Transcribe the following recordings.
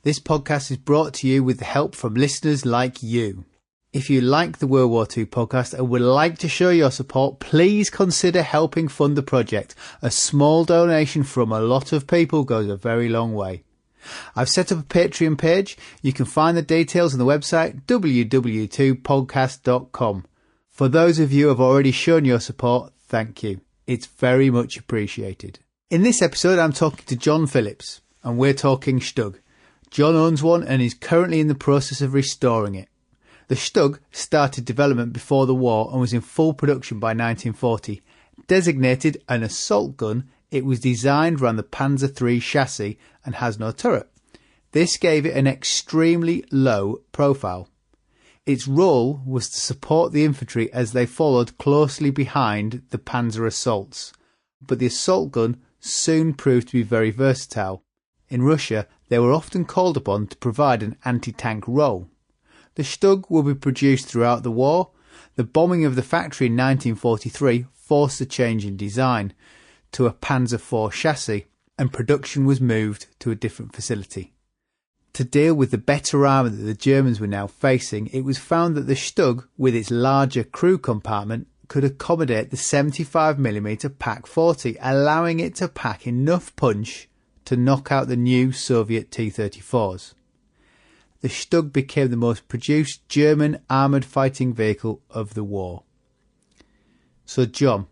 This podcast is brought to you with the help from listeners like you. If you like the World War II podcast and would like to show your support, please consider helping fund the project. A small donation from a lot of people goes a very long way. I've set up a Patreon page. You can find the details on the website www.podcast.com. For those of you who have already shown your support, thank you. It's very much appreciated. In this episode, I'm talking to John Phillips, and we're talking StuG. John owns one and is currently in the process of restoring it. The StuG started development before the war and was in full production by 1940. Designated an assault gun, it was designed around the Panzer III chassis and has no turret. This gave it an extremely low profile. Its role was to support the infantry as they followed closely behind the Panzer assaults. But the assault gun soon proved to be very versatile. In Russia, they were often called upon to provide an anti-tank role. The StuG will be produced throughout the war. The bombing of the factory in 1943 forced a change in design to a Panzer IV chassis, and production was moved to a different facility. To deal with the better armour that the Germans were now facing, it was found that the StuG, with its larger crew compartment, could accommodate the 75mm Pak 40, allowing it to pack enough punch to knock out the new Soviet T34s. The StuG became the most produced German armoured fighting vehicle of the war. So John,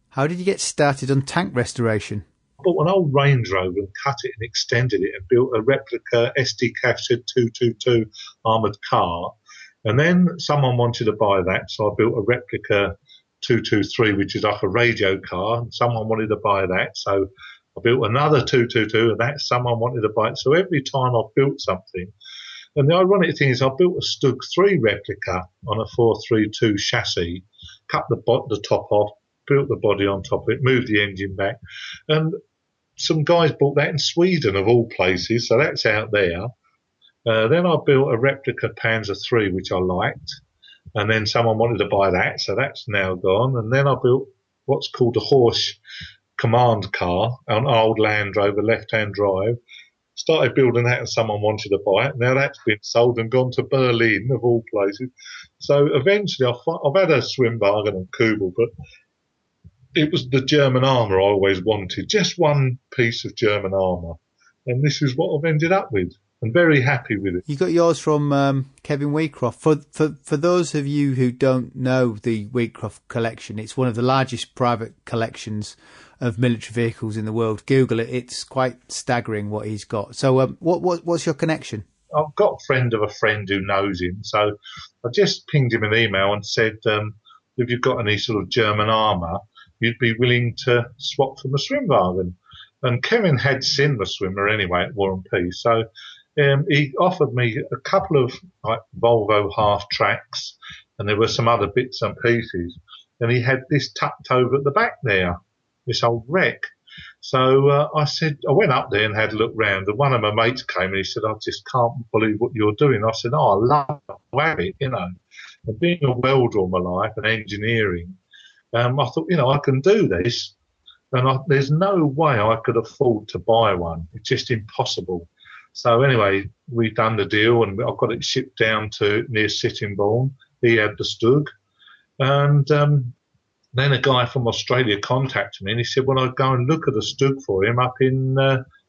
how did you get started on tank restoration? I bought an old Range Rover and cut it and extended it and built a replica StuG 222 armoured car. And then someone wanted to buy that, so I built a replica 223, which is like a radio car. And someone wanted to buy that, so I built another 222, and that someone wanted to buy it. So every time I've built something, and the ironic thing is I built a StuG 3 replica on a 432 chassis, cut the top off, built the body on top of it, moved the engine back, and some guys bought that in Sweden of all places, so that's out there. Then I built a replica Panzer III, which I liked, and then someone wanted to buy that, so that's now gone. And then I built what's called a horse command car, an old Land Rover left-hand drive. Started building that and someone wanted to buy it. Now that's been sold and gone to Berlin, of all places. So eventually I've had a Swimwagen and Kubel, but it was the German armour I always wanted, just one piece of German armour. And this is what I've ended up with. I'm very happy with it. You got yours from Kevin Wheatcroft. For those of you who don't know the Wheatcroft collection, it's one of the largest private collections of military vehicles in the world. Google it; it's quite staggering what he's got. So, what's your connection? I've got a friend of a friend who knows him, so I just pinged him an email and said, "If you've got any sort of German armour, you'd be willing to swap for the Swimwagen." And Kevin had seen the Swimmer anyway at War and Peace, so. He offered me a couple of like Volvo half tracks, and there were some other bits and pieces. And he had this tucked over at the back there, this old wreck. So I went up there and had a look round. And one of my mates came and he said, "I just can't believe what you're doing." I said, "Oh, I love it, you know." And being a welder all my life and engineering, I thought, I can do this. And there's no way I could afford to buy one. It's just impossible. So anyway, we done the deal and I got it shipped down to near Sittingbourne. He had the StuG. And then a guy from Australia contacted me and he said, "Well, I'd go and look at a StuG for him up in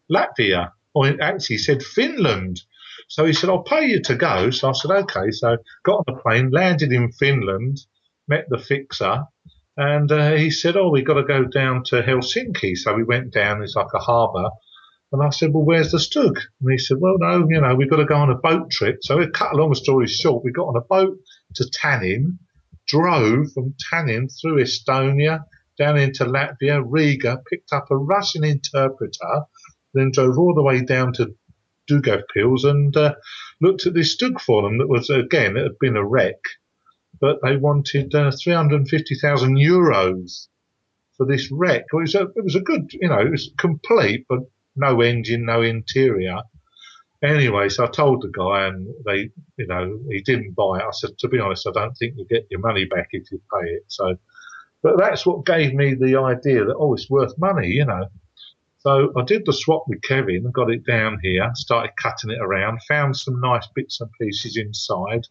Latvia." Or actually he said Finland. So he said, "I'll pay you to go." So I said, "Okay." So got on the plane, landed in Finland, met the fixer. And he said, "Oh, we got to go down to Helsinki." So we went down, it's like a harbour. And I said, "Well, where's the StuG?" And he said, "Well, no, we've got to go on a boat trip." So we cut a long story short, we got on a boat to Tallinn, drove from Tallinn through Estonia, down into Latvia, Riga, picked up a Russian interpreter, then drove all the way down to Daugavpils and looked at this StuG for them that was, again, it had been a wreck, but they wanted 350,000 euros for this wreck. It was a good, it was complete, but no engine, no interior. Anyway, so I told the guy, and he didn't buy it. I said, "To be honest, I don't think you get your money back if you pay it." So, but that's what gave me the idea that, it's worth money, So I did the swap with Kevin and got it down here, started cutting it around, found some nice bits and pieces inside,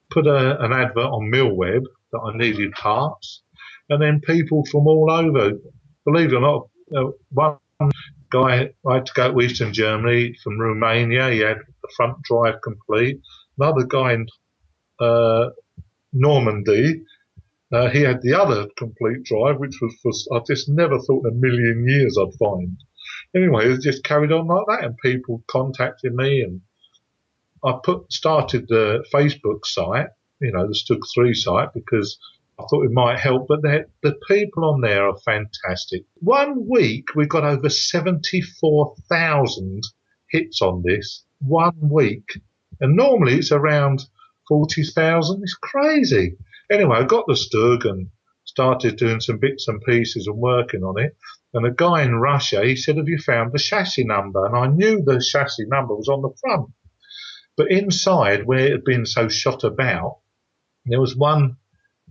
put an advert on Millweb that I needed parts, and then people from all over, believe it or not, one guy, I had to go to Eastern Germany from Romania, he had the front drive complete. Another guy in Normandy, he had the other complete drive, which was I just never thought in a million years I'd find. Anyway, it just carried on like that, and people contacted me, and I started the Facebook site, the StuG 3 site, because I thought it might help. But the people on there are fantastic. 1 week we got over 74,000 hits on this. 1 week, and normally it's around 40,000. It's crazy. Anyway, I got the StuG and started doing some bits and pieces and working on it. And a guy in Russia, he said, "Have you found the chassis number?" And I knew the chassis number was on the front. But inside, where it had been so shot about, there was one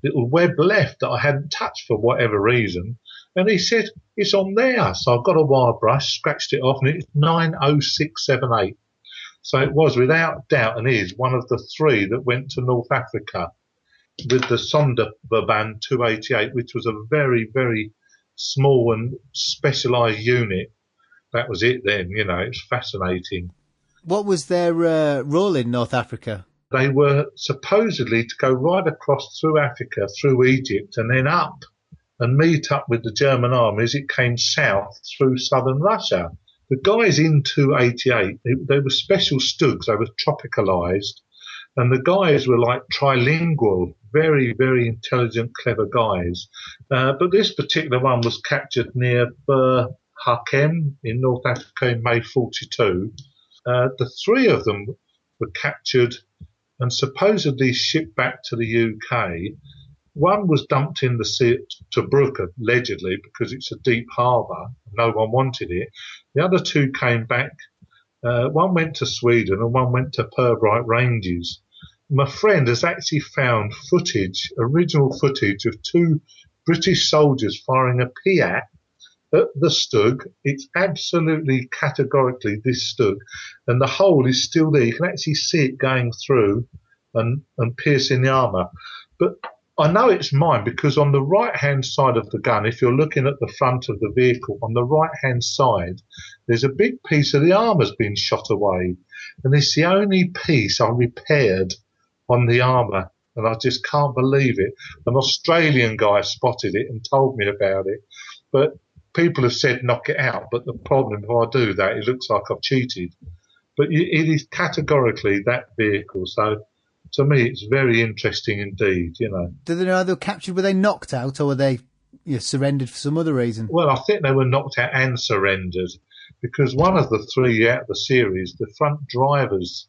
little web left that I hadn't touched for whatever reason. And he said, "It's on there." So I got a wire brush, scratched it off, and it's 90678. So it was, without doubt, and is one of the 3 that went to North Africa with the Sonderverband 288, which was a very, very small and specialised unit. That was it then, it's fascinating. What was their role in North Africa? They were supposedly to go right across through Africa, through Egypt, and then up and meet up with the German army as it came south through southern Russia. The guys in 288, they were special StuGs, they were tropicalised, and the guys were like trilingual, very, very intelligent, clever guys. But this particular one was captured near Bur Hakem in North Africa in May 42. The 3 of them were captured and supposedly shipped back to the UK. One was dumped in the sea at Tobruk, allegedly, because it's a deep harbour. No one wanted it. The other 2 came back. One went to Sweden and one went to Pirbright Ranges. My friend has actually found original footage of 2 British soldiers firing a Piat at the StuG. It's absolutely categorically this StuG, and the hole is still there. You can actually see it going through and piercing the armour. But I know it's mine because on the right-hand side of the gun, if you're looking at the front of the vehicle, on the right-hand side, there's a big piece of the armour's been shot away, and it's the only piece I repaired on the armour, and I just can't believe it. An Australian guy spotted it and told me about it, but people have said knock it out. But the problem, if I do that, it looks like I've cheated. But it is categorically that vehicle, so to me it's very interesting indeed. Do they know they were captured? Were they knocked out, or were they surrendered for some other reason? Well, I think they were knocked out and surrendered, because one of the 3 out of the series, the front driver's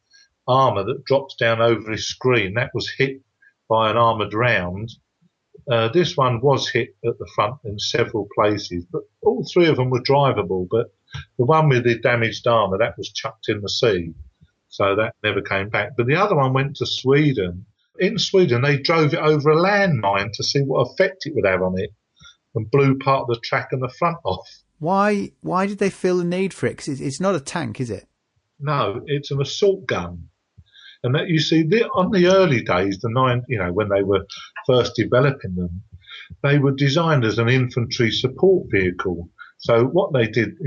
armour that drops down over his screen, that was hit by an armoured round. This one was hit at the front in several places, but all 3 of them were drivable. But the one with the damaged armour, that was chucked in the sea, so that never came back. But the other one went to Sweden. In Sweden, they drove it over a landmine to see what effect it would have on it, and blew part of the track and the front off. Why did they feel the need for it? 'Cause it's not a tank, is it? No, it's an assault gun. And that, you see, on the early days, when they were first developing them, they were designed as an infantry support vehicle. So what they did,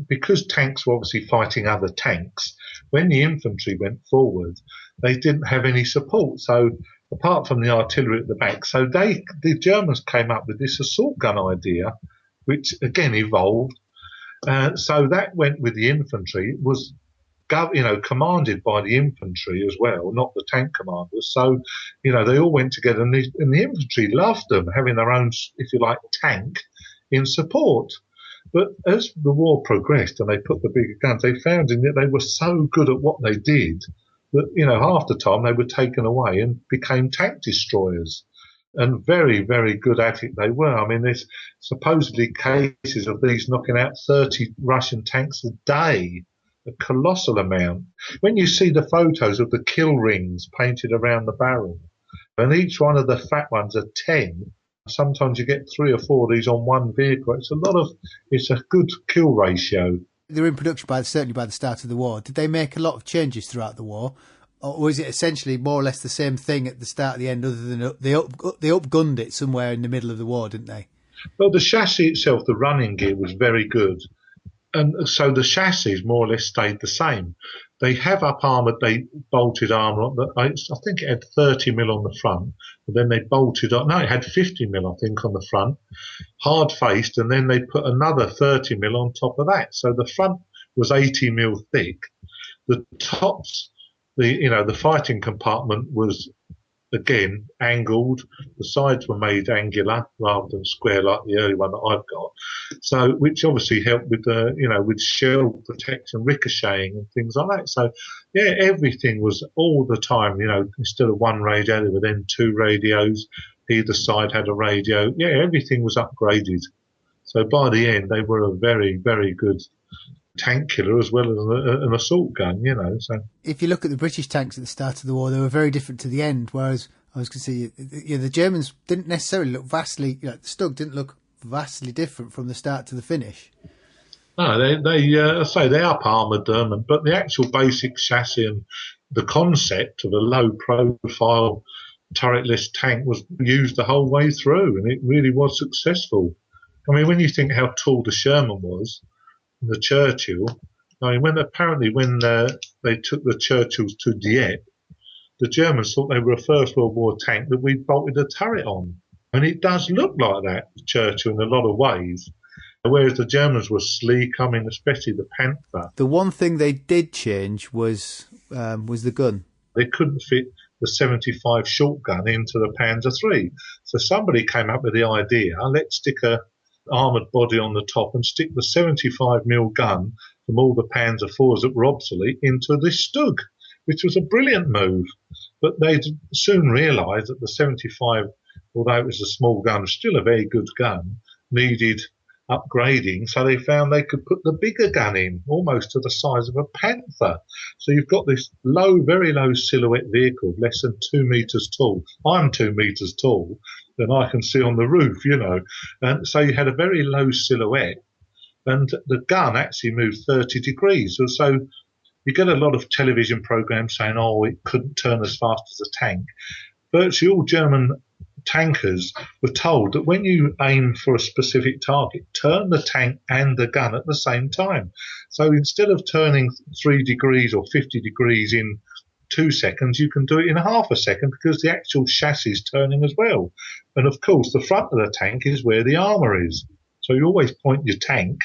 because tanks were obviously fighting other tanks, when the infantry went forward, they didn't have any support. So apart from the artillery at the back, so the Germans came up with this assault gun idea, which again evolved. So that went with the infantry. It was commanded by the infantry as well, not the tank commanders. So, they all went together, and the infantry loved them, having their own, if you like, tank in support. But as the war progressed and they put the bigger guns, they found that they were so good at what they did that, half the time they were taken away and became tank destroyers. And very, very good at it they were. I mean, there's supposedly cases of these knocking out 30 Russian tanks a day. A colossal amount. When you see the photos of the kill rings painted around the barrel, and each one of the fat ones are 10, Sometimes you get 3 or 4 of these on one vehicle. It's a good kill ratio. They were in production certainly by the start of the war. Did they make a lot of changes throughout the war? Or was it essentially more or less the same thing at the start and the end, other than they upgunned it somewhere in the middle of the war, didn't they? Well, the chassis itself, the running gear, was very good. And so the chassis more or less stayed the same. They have they bolted armour. I think it had 30 mil on the front, and then they bolted up. No, it had 50 mil, I think, on the front, hard faced, and then they put another 30 mil on top of that. So the front was 80 mil thick. The tops, the fighting compartment was again angled. The sides were made angular rather than square like the early one that I've got. So, which obviously helped with with shell protection, ricocheting and things like that. So, yeah, everything was all the time, instead of one radio, there were then 2 radios. Either side had a radio. Yeah, everything was upgraded. So by the end, they were a very, very good tank killer as well as an assault gun, So if you look at the British tanks at the start of the war, they were very different to the end. Whereas I was going to say, the Germans didn't necessarily look vastly. The StuG didn't look vastly different from the start to the finish. No, they up armoured them, but the actual basic chassis and the concept of a low profile turretless tank was used the whole way through, and it really was successful. I mean, when you think how tall the Sherman was, the Churchill. I mean, when they took the Churchills to Dieppe, the Germans thought they were a First World War tank that we bolted a turret on. And it does look like that, the Churchill, in a lot of ways. Whereas the Germans were sleek, especially the Panther. The one thing they did change was the gun. They couldn't fit the 75 short gun into the Panzer III. So somebody came up with the idea, let's stick a armoured body on the top and stick the 75mm gun from all the Panzer IVs that were obsolete into this StuG, which was a brilliant move. But they soon realised that the 75, although it was a small gun, still a very good gun, needed upgrading, so they found they could put the bigger gun in, almost to the size of a Panther. So you've got this very low silhouette vehicle, less than 2 metres tall. I'm 2 metres tall, than I can see on the roof, And so you had a very low silhouette, and the gun actually moved 30 degrees. So you get a lot of television programs saying, it couldn't turn as fast as a tank. Virtually all German tankers were told that when you aim for a specific target, turn the tank and the gun at the same time. So instead of turning 3 degrees or 50 degrees in 2 seconds, you can do it in half a second because the actual chassis is turning as well. And of course, the front of the tank is where the armour is. So you always point your tank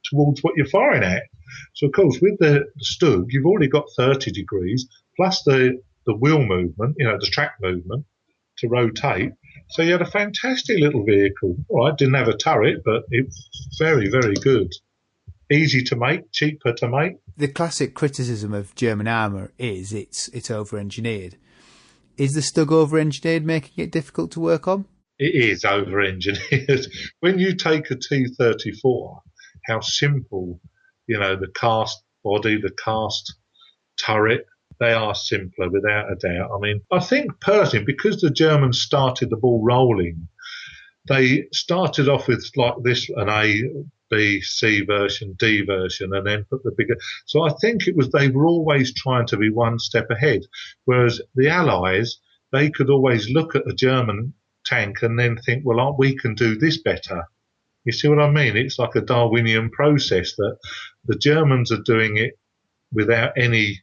towards what you're firing at. So of course, with the StuG, you've already got 30 degrees plus the wheel movement, the track movement to rotate. So you had a fantastic little vehicle. All right, didn't have a turret, but it's very, very good. Easy to make, cheaper to make. The classic criticism of German armour is it's over-engineered. Is the StuG over-engineered, making it difficult to work on? It is over-engineered. When you take a T34, how simple, the cast body, the cast turret, they are simpler without a doubt. I mean, I think personally, because the Germans started the ball rolling, they started off with like this, an A, B, C version, D version, and then put the bigger. So I think they were always trying to be one step ahead, whereas the Allies, they could always look at a German tank and then think, well, we can do this better. You see what I mean? It's like a Darwinian process that the Germans are doing it without any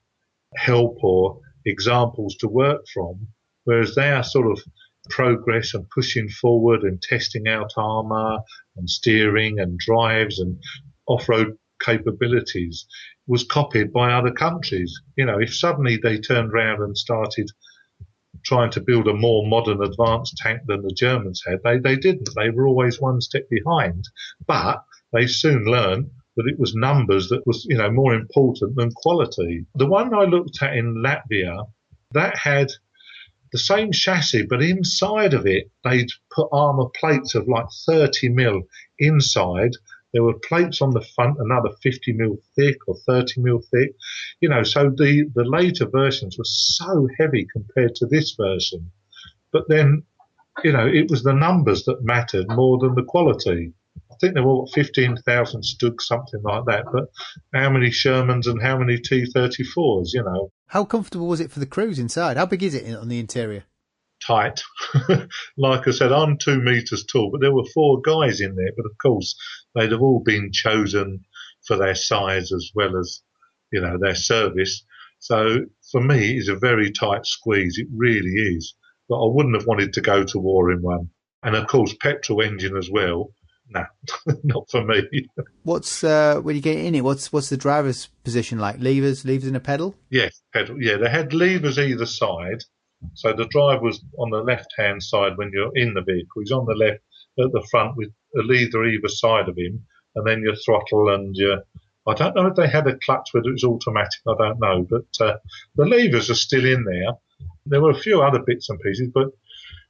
help or examples to work from, whereas they are sort of progress and pushing forward and testing out armour and steering and drives and off-road capabilities was copied by other countries. If suddenly they turned around and started trying to build a more modern advanced tank than the Germans had, they didn't. They were always one step behind, but they soon learned that it was numbers that was, more important than quality. The one I looked at in Latvia, that had the same chassis, but inside of it, they'd put armour plates of like 30 mil inside. There were plates on the front, another 50 mil thick or 30 mil thick. So the later versions were so heavy compared to this version. But then it was the numbers that mattered more than the quality. I think there were 15,000 StuG, something like that, but how many Shermans and how many T34s? How comfortable was it for the crews inside? How big is it on the interior? Tight. Like I said, I'm 2 meters tall, but there were 4 guys in there, but of course they'd have all been chosen for their size as well as, their service. So for me, it's a very tight squeeze. It really is. But I wouldn't have wanted to go to war in one. And of course, petrol engine as well. No, not for me. What's when you get in it? What's the driver's position like? Levers and a pedal? Yes, pedal. Yeah, they had levers either side. So the driver was on the left-hand side when you're in the vehicle. He's on the left at the front with a lever either side of him, and then your throttle and your. I don't know if they had a clutch, whether it was automatic. I don't know, but the levers are still in there. There were a few other bits and pieces, but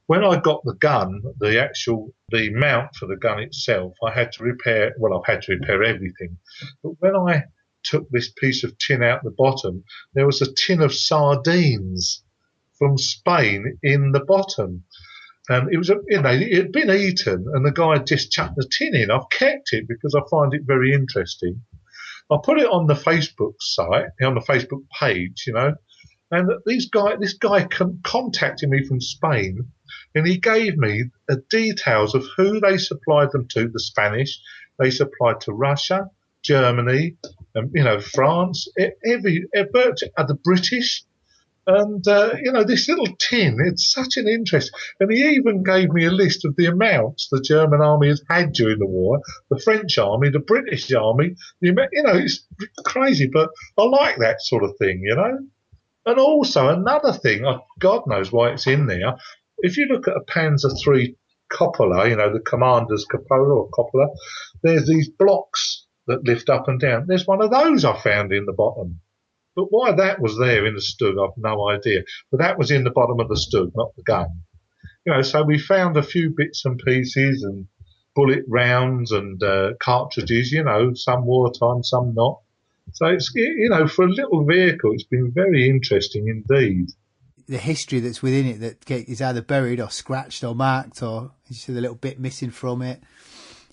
when I got the gun, the mount for the gun itself, I had to repair. Well, I've had to repair everything. But when I took this piece of tin out the bottom, there was a tin of sardines from Spain in the bottom. And it was, it had been eaten, and the guy had just chucked the tin in. I've kept it because I find it very interesting. I put it on the Facebook site, on the Facebook page, and this guy contacted me from Spain, and he gave me details of who they supplied them to. The Spanish, they supplied to Russia, Germany, France, the British. And, this little tin, it's such an interest. And he even gave me a list of the amounts the German army has had during the war, the French army, the British army. It's crazy, but I like that sort of thing, And also another thing, God knows why it's in there. If you look at a Panzer III cupola, the commander's cupola or cupola, there's these blocks that lift up and down. There's one of those I found in the bottom. But why that was there in the StuG, I've no idea. But that was in the bottom of the StuG, not the gun. So we found a few bits and pieces and bullet rounds and cartridges, some wartime, some not. So it's, for a little vehicle, it's been very interesting indeed. The history that's within it that is either buried or scratched or marked, or you see the little bit missing from it.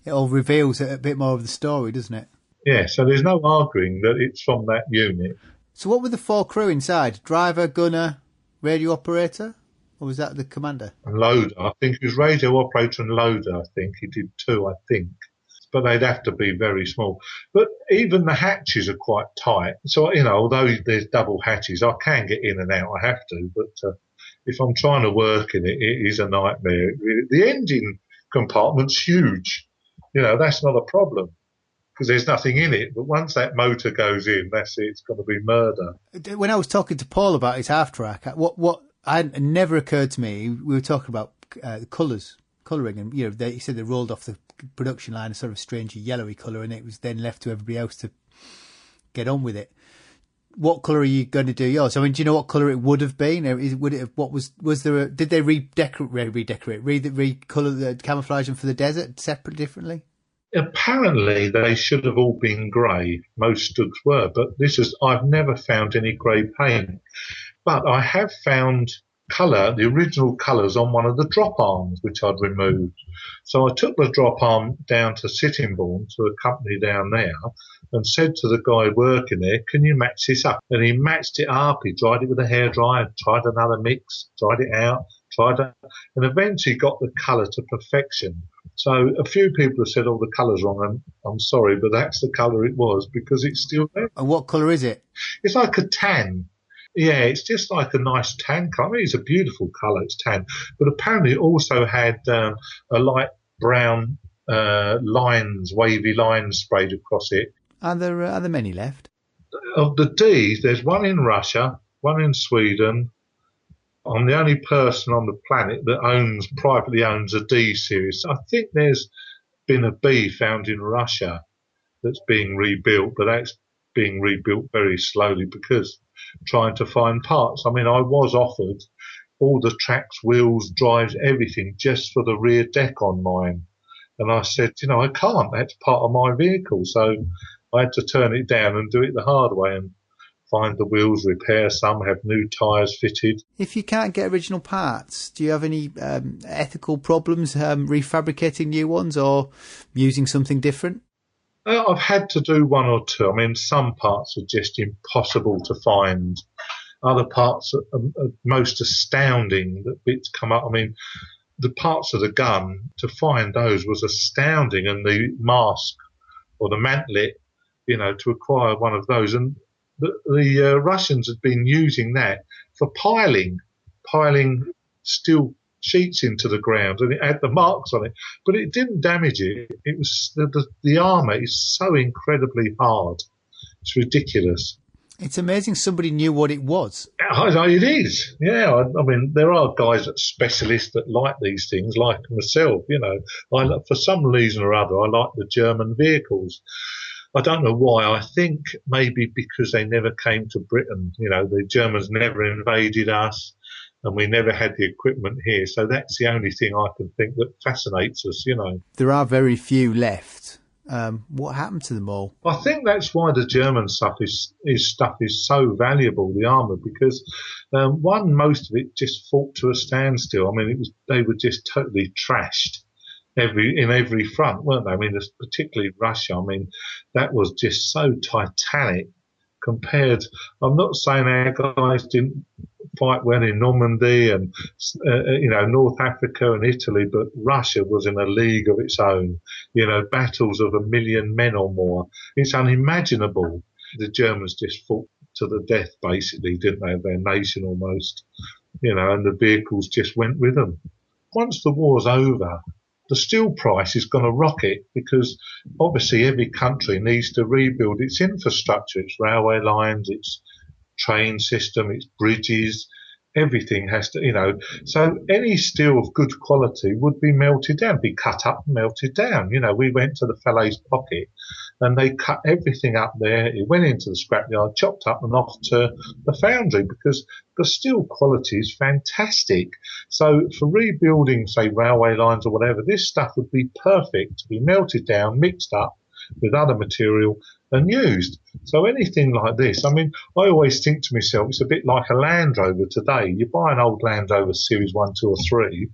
It all reveals a bit more of the story, doesn't it? Yeah, so there's no arguing that it's from that unit. So what were the 4 crew inside? Driver, gunner, radio operator? Or was that the commander? And loader. I think he was radio operator and loader, I think. He did 2, I think. But they'd have to be very small. But even the hatches are quite tight. So, although there's double hatches, I can get in and out. I have to. But if I'm trying to work in it, it is a nightmare. The engine compartment's huge. That's not a problem, because there's nothing in it. But once that motor goes in, that's it. It's going to be murder. When I was talking to Paul about his half track, what it never occurred to me, we were talking about colouring, and he said they rolled off the production line a sort of strange yellowy colour, and it was then left to everybody else to get on with it. What colour are you going to do yours? I mean, do you know what colour it would have been? Did they recolour the camouflage them for the desert separate differently? Apparently, they should have all been grey. Most StuGs were, but I've never found any grey paint. But I have found the original colours on one of the drop arms, which I'd removed. So I took the drop arm down to Sittingbourne, to a company down there, and said to the guy working there, can you match this up? And he matched it up. He dried it with a hairdryer, tried another mix, tried it out, and eventually got the colour to perfection. So a few people have said, the colour's wrong, and I'm sorry, but that's the colour it was, because it's still there. And what colour is it? It's like a tan. Yeah, it's just like a nice tan colour. I mean, it's a beautiful colour, it's tan. But apparently it also had a light brown wavy lines sprayed across it. Are there many left? Of the Ds, there's one in Russia, one in Sweden. I'm the only person on the planet that privately owns a D series. I think there's been a B found in Russia that's being rebuilt, but that's being rebuilt very slowly because trying to find parts. I mean, I was offered all the tracks, wheels, drives, everything just for the rear deck on mine. And I said, I can't. That's part of my vehicle. So I had to turn it down and do it the hard way. And find the wheels, repair some, have new tyres fitted. If you can't get original parts, do you have any ethical problems refabricating new ones or using something different? I've had to do one or two. I mean, some parts are just impossible to find. Other parts are most astounding that bits come up. I mean, the parts of the gun, to find those was astounding, and the mask or the mantlet, to acquire one of those. And the Russians had been using that for piling steel sheets into the ground, and it had the marks on it, but it didn't damage it. It was the armour is so incredibly hard. It's ridiculous. It's amazing somebody knew what it was. It is, yeah. I mean, there are guys that specialists that like these things, like myself. For some reason or other, I like the German vehicles. I don't know why. I think maybe because they never came to Britain. The Germans never invaded us, and we never had the equipment here. So that's the only thing I can think that fascinates us. There are very few left. What happened to them all? I think that's why the German stuff is so valuable, the armour, because most of it just fought to a standstill. I mean, they were just totally trashed in every front, weren't they? I mean, particularly Russia. I mean, that was just so titanic compared. I'm not saying our guys didn't fight well in Normandy and North Africa and Italy, but Russia was in a league of its own. Battles of 1 million men or more. It's unimaginable. The Germans just fought to the death, basically, didn't they? Their nation almost, and the vehicles just went with them. Once the war's over, the steel price is going to rocket because obviously every country needs to rebuild its infrastructure, its railway lines, its train system, its bridges. Everything has to, so any steel of good quality would be melted down, be cut up and melted down. We went to the Falaise Pocket and they cut everything up there. It went into the scrapyard, chopped up and off to the foundry because the steel quality is fantastic. So for rebuilding, say, railway lines or whatever, this stuff would be perfect to be melted down, mixed up with other material and used. So anything like this, I mean, I always think to myself, it's a bit like a Land Rover today. You buy an old Land Rover Series 1, 2 or 3,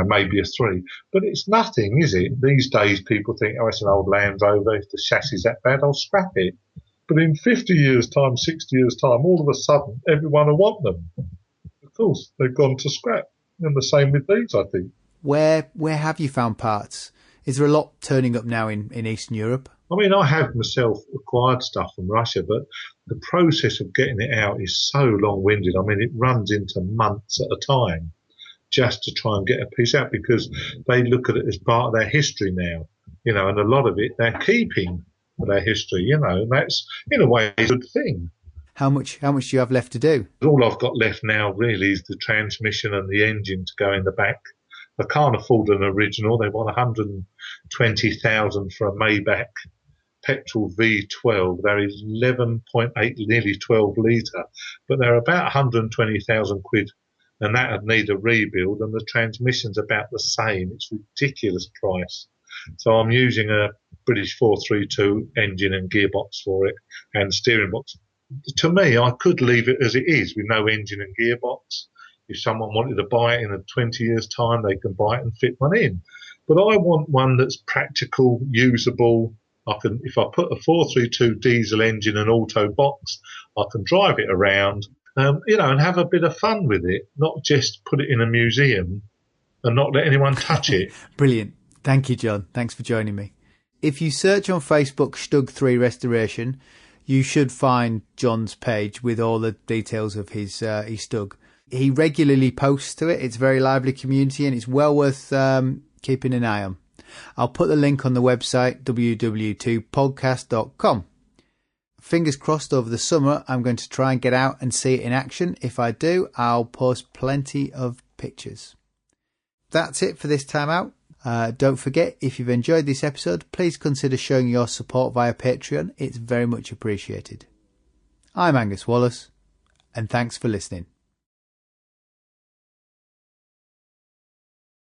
maybe a 3, but it's nothing, is it? These days people think, oh, it's an old Land Rover, if the chassis is that bad, I'll scrap it. But in 50 years' time, 60 years' time, all of a sudden, everyone will want them. Of course, they've gone to scrap. And the same with these, I think. Where have you found parts? Is there a lot turning up now in Eastern Europe? I mean, I have myself acquired stuff from Russia, but the process of getting it out is so long-winded. I mean, it runs into months at a time just to try and get a piece out because they look at it as part of their history now, and a lot of it they're keeping for their history, and that's, in a way, a good thing. How much do you have left to do? All I've got left now really is the transmission and the engine to go in the back. I can't afford an original. They want 120,000 for a Maybach petrol V12. They're 11.8, nearly 12 litre, but they're about 120,000 quid, and that would need a rebuild, and the transmission's about the same. It's a ridiculous price. So I'm using a British 432 engine and gearbox for it, and steering box. To me, I could leave it as it is with no engine and gearbox. If someone wanted to buy it in 20 years' time, they can buy it and fit one in. But I want one that's practical, usable. If I put a 432 diesel engine and auto box, I can drive it around, and have a bit of fun with it, not just put it in a museum and not let anyone touch it. Brilliant. Thank you, John. Thanks for joining me. If you search on Facebook StuG 3 Restoration, you should find John's page with all the details of his StuG. He regularly posts to it. It's a very lively community and it's well worth keeping an eye on. I'll put the link on the website, www.podcast.com. Fingers crossed over the summer, I'm going to try and get out and see it in action. If I do, I'll post plenty of pictures. That's it for this time out. Don't forget, if you've enjoyed this episode, please consider showing your support via Patreon. It's very much appreciated. I'm Angus Wallace, and thanks for listening.